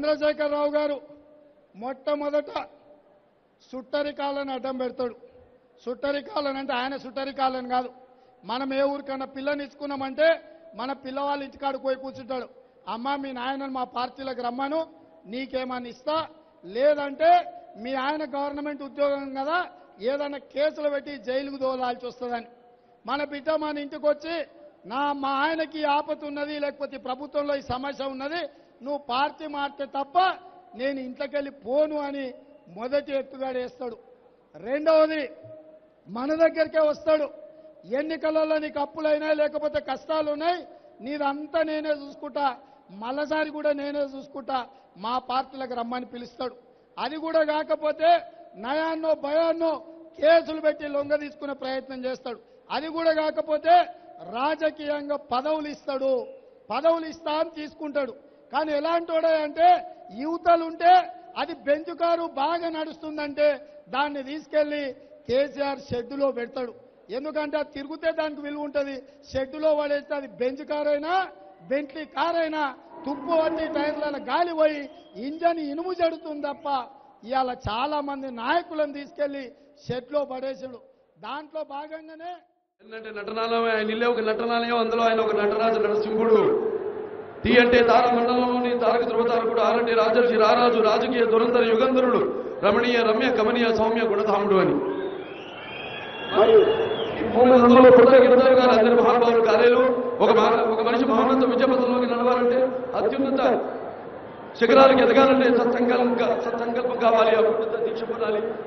చంద్రశేఖరరావు గారు మొట్టమొదట సుట్టరికాలను అడ్డం పెడతాడు. సుట్టరికాలను అంటే ఆయన సుట్టరికాలని కాదు, మనం ఏ ఊరికన్నా పిల్లని ఇచ్చుకున్నామంటే మన పిల్లవాళ్ళ ఇంటికాడికి పోయి కూర్చుంటాడు. అమ్మ మీ నాయనను మా పార్టీలకు రమ్మను, నీకేమని ఇస్తా, లేదంటే మీ ఆయన గవర్నమెంట్ ఉద్యోగం కదా ఏదైనా కేసులు పెట్టి జైలుకు దోలాల్సి వస్తుందని. మన బిడ్డ మన ఇంటికి వచ్చి మా ఆయనకి ఆపత ఉన్నది, లేకపోతే ప్రభుత్వంలో ఈ సమస్య ఉన్నది, నువ్వు పార్టీ మారితే తప్ప నేను ఇంట్లోకెళ్ళి పోను అని మొదటి ఎత్తుగాడేస్తాడు. రెండవది మన దగ్గరికే వస్తాడు. ఎన్నికలలో నీకు అప్పులైనాయి, లేకపోతే కష్టాలు ఉన్నాయి, నీదంతా నేనే చూసుకుంటా, మళ్ళసారి కూడా నేనే చూసుకుంటా, మా పార్టీలకు రమ్మని పిలుస్తాడు. అది కూడా కాకపోతే నయాన్నో భయాన్నో కేసులు పెట్టి లొంగ తీసుకునే ప్రయత్నం చేస్తాడు. అది కూడా కాకపోతే రాజకీయంగా పదవులు ఇస్తాడు. పదవులు ఇస్తా అని తీసుకుంటాడు. కానీ ఎలాంటి వాడే అంటే యువతలుంటే అది బెంచ్ కారు బాగా నడుస్తుందంటే దాన్ని తీసుకెళ్లి కేసీఆర్ షెడ్డులో పెడతాడు. ఎందుకంటే అది తిరిగితే దానికి విలువ ఉంటుంది. షెడ్డులో పడేస్తే అది బెంచ్ కారు అయినా బెంట్లీ కారు అయినా తుప్పు వచ్చి టైర్లలో గాలి పోయి ఇంజన్ ఇనుము జడుతుంది తప్ప ఇవాళ చాలా మంది నాయకులను తీసుకెళ్లి షెడ్లో పడేసాడు. దాంట్లో భాగంగానే ఏంటంటే నటనాలయం, ఆయన ఇల్లే ఒక నటనాలయం, అందులో ఆయన ఒక నటరాజ నరసింహుడు. టీ అంటే తార మండలంలోని తారక ధృవతారకుడు, ఆరంటే రాజర్షి రారాజు, రాజకీయ దురంధర యుగంధరుడు, రమణీయ రమ్య కమనీయ సౌమ్య గుణధాముడు అని అందరి మహానుభావులు కార్యాలు. ఒక మనిషి మహోన్నత విద్యాపథంలోకి నడవాలంటే, అత్యున్నత శిఖరాలకు ఎదగాలంటే సత్సంకల్పం కావాలి, అత్యున్నత దీక్ష పొందాలి.